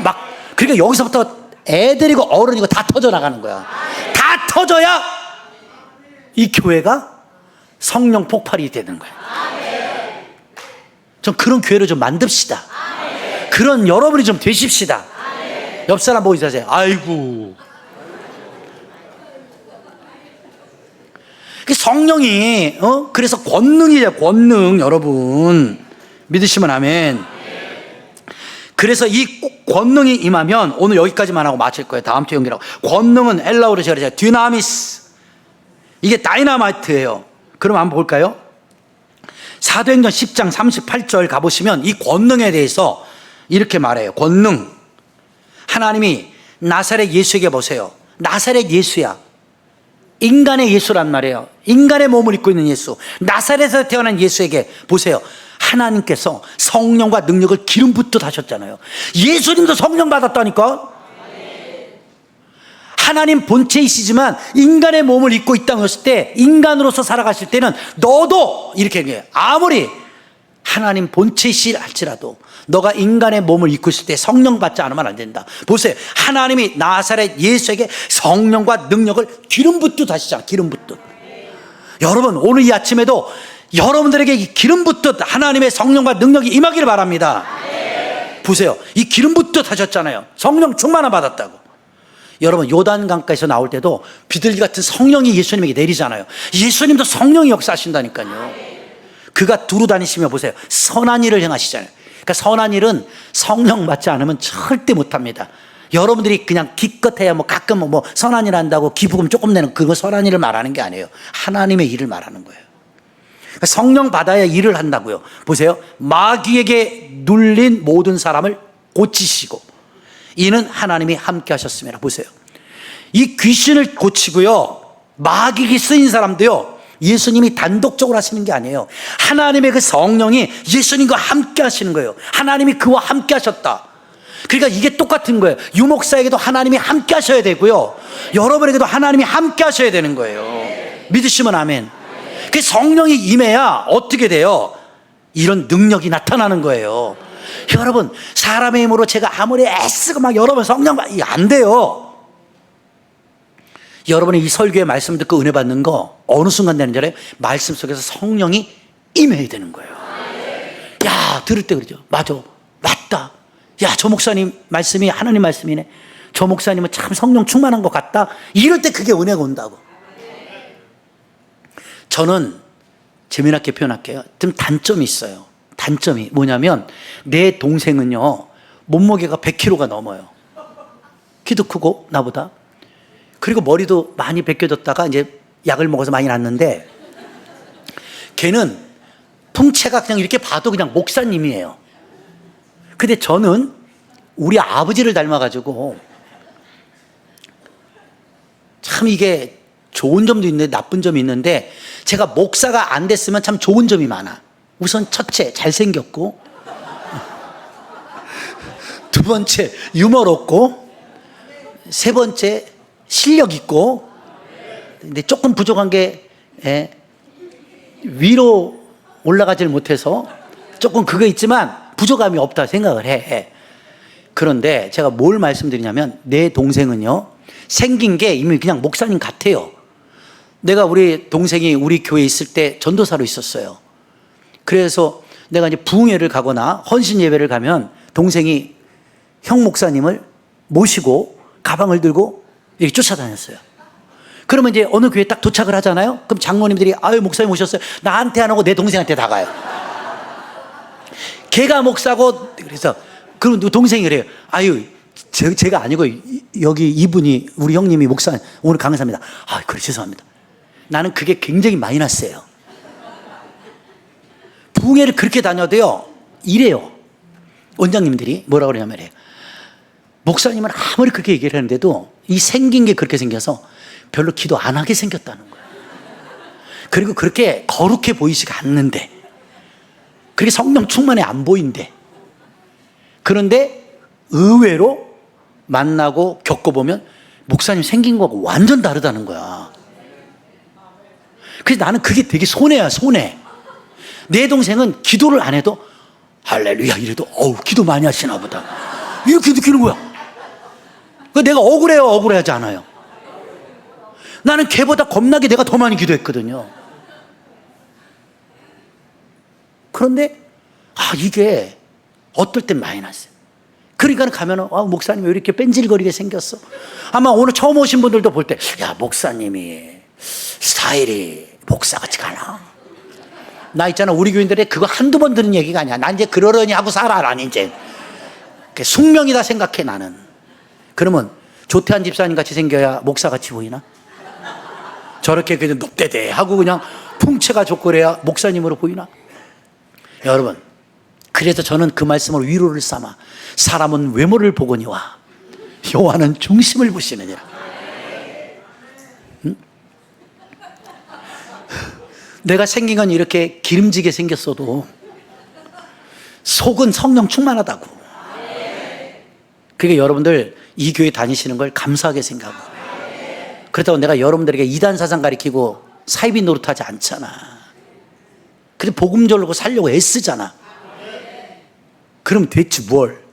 막. 그러니까 여기서부터 애들이고 어른이고 다 터져 나가는 거야. 다 터져야 이 교회가 성령 폭발이 되는 거야. 좀 그런 교회를 좀 만듭시다. 그런 여러분이 좀 되십시다. 옆 사람 보고 있으세요. 아이고. 성령이 그래서 권능이에요. 권능. 여러분 믿으시면 아멘. 그래서 이 권능이 임하면, 오늘 여기까지만 하고 마칠 거예요. 다음 주에 연결하고. 권능은 엘라어로 제가 그랬잖아요. 디나미스. 이게 다이나마이트예요. 그럼 한번 볼까요? 사도행전 10장 38절 가보시면 이 권능에 대해서 이렇게 말해요. 권능. 하나님이 나사렛 예수에게 보세요. 나사렛 예수야. 인간의 예수란 말이에요. 인간의 몸을 입고 있는 예수. 나사렛에서 태어난 예수에게 보세요. 하나님께서 성령과 능력을 기름 붓듯 하셨잖아요. 예수님도 성령 받았다니까. 하나님 본체이시지만 인간의 몸을 입고 이 땅에 오실 때, 인간으로서 살아가실 때는 너도 이렇게 얘기해요. 아무리 하나님 본체이시 할지라도 너가 인간의 몸을 입고 있을 때 성령 받지 않으면 안 된다. 보세요. 하나님이 나사렛 예수에게 성령과 능력을 기름 붓듯 하시잖아. 기름 붓듯. 여러분 오늘 이 아침에도 여러분들에게 기름 붓듯 하나님의 성령과 능력이 임하기를 바랍니다. 보세요. 이 기름 붓듯 하셨잖아요. 성령 충만함 받았다고. 여러분 요단강가에서 나올 때도 비둘기 같은 성령이 예수님에게 내리잖아요. 예수님도 성령이 역사하신다니까요. 그가 두루 다니시며 보세요. 선한 일을 행하시잖아요. 그러니까 선한 일은 성령 받지 않으면 절대 못합니다. 여러분들이 그냥 기껏해야 뭐 가끔 뭐 선한 일 한다고 기부금 조금 내는 그거 선한 일을 말하는 게 아니에요. 하나님의 일을 말하는 거예요. 그러니까 성령 받아야 일을 한다고요. 보세요. 마귀에게 눌린 모든 사람을 고치시고 이는 하나님이 함께 하셨습니다. 보세요. 이 귀신을 고치고요. 마귀가 쓰인 사람도요. 예수님이 단독적으로 하시는 게 아니에요. 하나님의 그 성령이 예수님과 함께 하시는 거예요. 하나님이 그와 함께 하셨다. 그러니까 이게 똑같은 거예요. 유목사에게도 하나님이 함께 하셔야 되고요. 여러분에게도 하나님이 함께 하셔야 되는 거예요. 믿으시면 아멘. 그 성령이 임해야 어떻게 돼요? 이런 능력이 나타나는 거예요. 여러분, 사람의 힘으로 제가 아무리 애쓰고 막 여러분 성령 이게 안 돼요. 여러분이 이 설교의 말씀 듣고 은혜 받는 거 어느 순간 되는 줄 알아요? 말씀 속에서 성령이 임해야 되는 거예요. 야, 들을 때 그러죠. 맞아, 맞다. 야, 저 목사님 말씀이 하나님 말씀이네. 저 목사님은 참 성령 충만한 것 같다. 이럴 때 그게 은혜가 온다고. 저는 재미나게 표현할게요. 좀 단점이 있어요. 단점이 뭐냐면 내 동생은요, 몸무게가 100kg가 넘어요. 키도 크고 나보다. 그리고 머리도 많이 벗겨졌다가 이제 약을 먹어서 많이 났는데 걔는 통체가 그냥 이렇게 봐도 그냥 목사님이에요. 근데 저는 우리 아버지를 닮아가지고 참 이게 좋은 점도 있는데 나쁜 점이 있는데 제가 목사가 안 됐으면 참 좋은 점이 많아. 우선 첫째, 잘생겼고 두 번째, 유머롭고 세 번째, 실력 있고 근데 조금 부족한 게 위로 올라가질 못해서 조금 그거 있지만 부족함이 없다 생각을 해. 그런데 제가 뭘 말씀드리냐면 내 동생은요 생긴 게 이미 그냥 목사님 같아요. 내가 우리 동생이 우리 교회에 있을 때 전도사로 있었어요. 그래서 내가 이제 부흥회를 가거나 헌신 예배를 가면 동생이 형 목사님을 모시고 가방을 들고 이렇게 쫓아다녔어요. 그러면 이제 어느 교회에 딱 도착을 하잖아요. 그럼 장로님들이 아유 목사님 오셨어요. 나한테 안 하고 내 동생한테 다 가요. 걔가 목사고 그래서 그럼 동생이 그래요. 아유 제가 아니고 여기 이분이 우리 형님이 목사 오늘 강사입니다. 아 그래 죄송합니다. 나는 그게 굉장히 마이너스예요. 부흥회를 그렇게 다녀도요 이래요. 원장님들이 뭐라 그러냐면 목사님은 아무리 그렇게 얘기를 하는데도 이 생긴 게 그렇게 생겨서 별로 기도 안 하게 생겼다는 거예요. 그리고 그렇게 거룩해 보이지가 않는데 그렇게 성령 충만해 안 보인대. 그런데 의외로 만나고 겪어보면 목사님 생긴 거하고 완전 다르다는 거야. 그래서 나는 그게 되게 손해야 손해. 내 동생은 기도를 안 해도 할렐루야 이래도 어우 기도 많이 하시나 보다 이렇게 느끼는 거야. 내가 억울해요 억울하지 않아요. 나는 걔보다 겁나게 내가 더 많이 기도했거든요. 그런데 이게 어떨 땐 마이너스. 그러니까 가면은 목사님이 왜 이렇게 뺀질거리게 생겼어. 아마 오늘 처음 오신 분들도 볼 때 야 목사님이 스타일이 목사같이 가나. 나 있잖아 우리 교인들의 그거 한두 번 들은 얘기가 아니야. 난 이제 그러려니 하고 살아. 난 이제 숙명이다 생각해 나는. 그러면 조태한 집사님 같이 생겨야 목사같이 보이나? 저렇게 그냥 높대대 하고 그냥 풍채가 좋고 그래야 목사님으로 보이나? 여러분 그래서 저는 그 말씀으로 위로를 삼아 사람은 외모를 보거니와 여호와는 중심을 보시느니라. 응? 내가 생긴 건 이렇게 기름지게 생겼어도 속은 성령 충만하다고. 그러니까 여러분들 이 교회 다니시는 걸 감사하게 생각하고 그렇다고 내가 여러분들에게 이단 사상 가리키고 사이비 노릇하지 않잖아. 근데 복음 전하고 살려고 애쓰잖아. 그럼 됐지 뭘.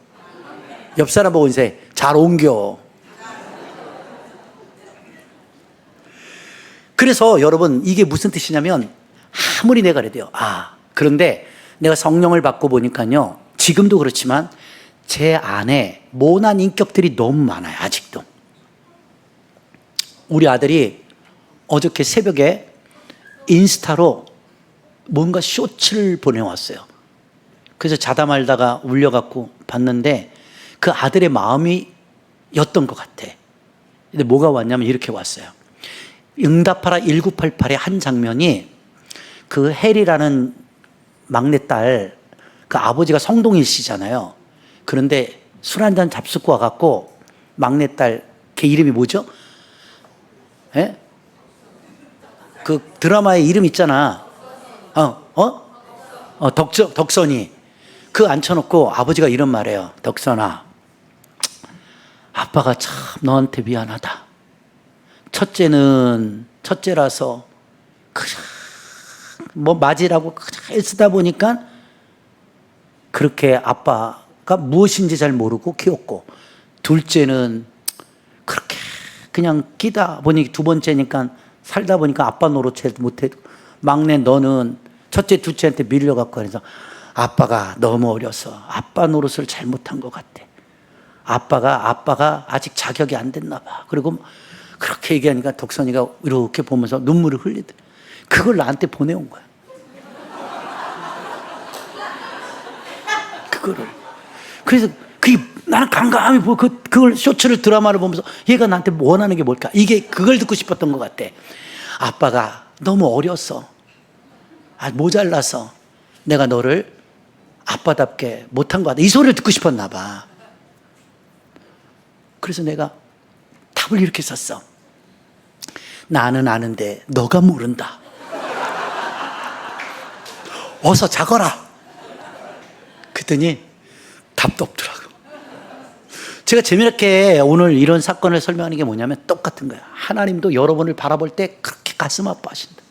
옆 사람 보고 인사해. 잘 옮겨. 그래서 여러분 이게 무슨 뜻이냐면 아무리 내가 그래도요. 그런데 내가 성령을 받고 보니까요. 지금도 그렇지만 제 안에 모난 인격들이 너무 많아요. 아직도. 우리 아들이 어저께 새벽에 인스타로 뭔가 쇼츠를 보내왔어요. 그래서 자다 말다가 울려갖고 봤는데 그 아들의 마음이 였던 것 같아. 근데 뭐가 왔냐면 이렇게 왔어요. 응답하라 1988의 한 장면이 그 헬이라는 막내딸, 그 아버지가 성동일 씨잖아요. 그런데 술 한잔 잡숫고 와갖고 막내딸, 걔 이름이 뭐죠? 예? 그 드라마의 이름 있잖아. 덕선이. 그 앉혀놓고 아버지가 이런 말해요. 덕선아, 아빠가 참 너한테 미안하다. 첫째는 첫째라서 뭐 맞으라고 애쓰다 보니까 그렇게 아빠가 무엇인지 잘 모르고 키웠고, 둘째는 그렇게 그냥 끼다 보니 두 번째니까 살다 보니까 아빠 노릇 못해도, 막내 너는 첫째 둘째한테 밀려갖고 그래서 아빠가 너무 어려서 아빠 노릇을 잘못한 것 같아. 아빠가 아직 자격이 안 됐나 봐. 그리고 그렇게 얘기하니까 덕선이가 이렇게 보면서 눈물을 흘리대. 그걸 나한테 보내온 거야. 그거를. 그래서 나는 감감히 그걸 쇼츠를 드라마를 보면서 얘가 나한테 원하는 게 뭘까? 이게 그걸 듣고 싶었던 것 같아. 아빠가 너무 어려서, 모자라서 내가 너를 아빠답게 못한 것 같아. 이 소리를 듣고 싶었나 봐. 그래서 내가 답을 이렇게 썼어. 나는 아는데 너가 모른다. 어서 자거라. 그랬더니 답도 없더라고. 제가 재미있게 오늘 이런 사건을 설명하는 게 뭐냐면 똑같은 거야. 하나님도 여러분을 바라볼 때 그렇게 가슴 아파하신다.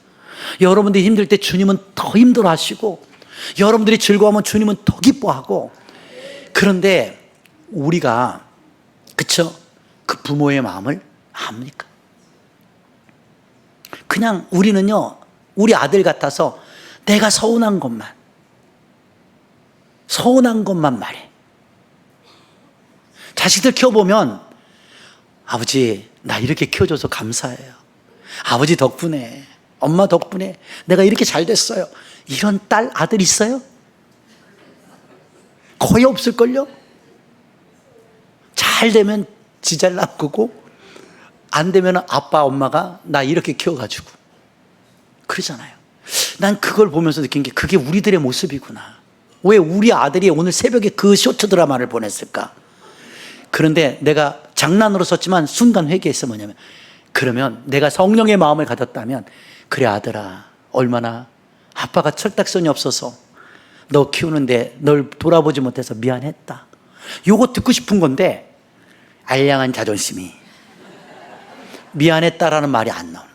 여러분들이 힘들 때 주님은 더 힘들어 하시고, 여러분들이 즐거워하면 주님은 더 기뻐하고. 그런데 우리가, 그쵸? 그 부모의 마음을 압니까? 그냥 우리는요, 우리 아들 같아서 내가 서운한 것만 말해. 자식들 키워보면, 아버지 나 이렇게 키워줘서 감사해요. 아버지 덕분에, 엄마 덕분에 내가 이렇게 잘 됐어요. 이런 딸, 아들 있어요? 거의 없을걸요? 잘 되면 지 잘난 거고, 안 되면 아빠 엄마가 나 이렇게 키워가지고 그러잖아요. 난 그걸 보면서 느낀 게 그게 우리들의 모습이구나. 왜 우리 아들이 오늘 새벽에 그 쇼트 드라마를 보냈을까? 그런데 내가 장난으로 썼지만 순간 회개했어. 뭐냐면, 그러면 내가 성령의 마음을 가졌다면, 그래 아들아, 얼마나 아빠가 철딱선이 없어서 너 키우는데 널 돌아보지 못해서 미안했다. 요거 듣고 싶은 건데, 알량한 자존심이, 미안했다라는 말이 안 나오는,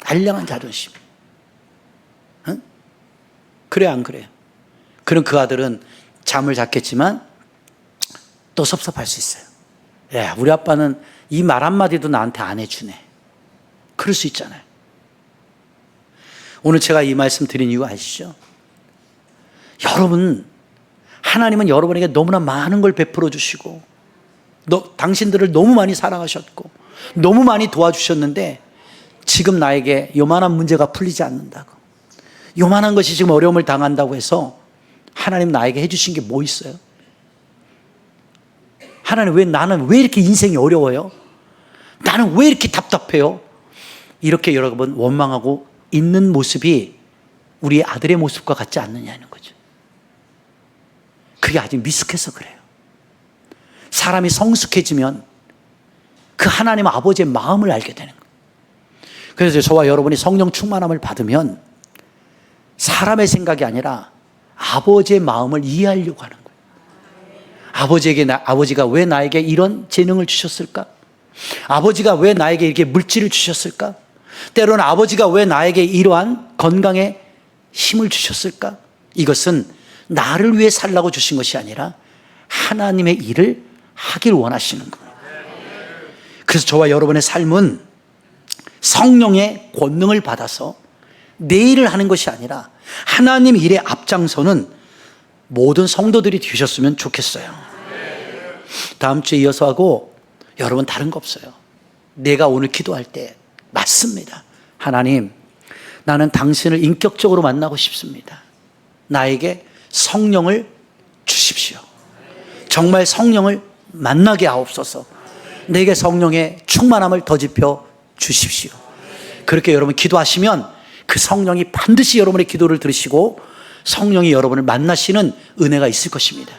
알량한 자존심. 응? 그래 안 그래요? 그럼 그 아들은 잠을 잤겠지만 또 섭섭할 수 있어요. 야, 우리 아빠는 이 말 한마디도 나한테 안 해주네. 그럴 수 있잖아요. 오늘 제가 이 말씀 드린 이유 아시죠? 여러분, 하나님은 여러분에게 너무나 많은 걸 베풀어 주시고, 당신들을 너무 많이 사랑하셨고, 너무 많이 도와주셨는데, 지금 나에게 요만한 문제가 풀리지 않는다고, 요만한 것이 지금 어려움을 당한다고 해서 하나님 나에게 해주신 게 뭐 있어요? 하나님, 나는 왜 이렇게 인생이 어려워요? 나는 왜 이렇게 답답해요? 이렇게 여러분 원망하고 있는 모습이 우리 아들의 모습과 같지 않느냐는 거죠. 그게 아직 미숙해서 그래요. 사람이 성숙해지면 그 하나님 아버지의 마음을 알게 되는 거예요. 그래서 저와 여러분이 성령 충만함을 받으면 사람의 생각이 아니라 아버지의 마음을 이해하려고 하는 거예요. 아버지가 왜 나에게 이런 재능을 주셨을까? 아버지가 왜 나에게 이렇게 물질을 주셨을까? 때로는 아버지가 왜 나에게 이러한 건강에 힘을 주셨을까? 이것은 나를 위해 살라고 주신 것이 아니라 하나님의 일을 하길 원하시는 거예요. 그래서 저와 여러분의 삶은 성령의 권능을 받아서 내 일을 하는 것이 아니라 하나님 일에 앞장서는 모든 성도들이 되셨으면 좋겠어요. 다음 주에 이어서 하고, 여러분 다른 거 없어요. 내가 오늘 기도할 때 맞습니다. 하나님, 나는 당신을 인격적으로 만나고 싶습니다. 나에게 성령을 주십시오. 정말 성령을 만나게 하옵소서. 내게 성령의 충만함을 더집혀 주십시오. 그렇게 여러분 기도하시면 그 성령이 반드시 여러분의 기도를 들으시고 성령이 여러분을 만나시는 은혜가 있을 것입니다.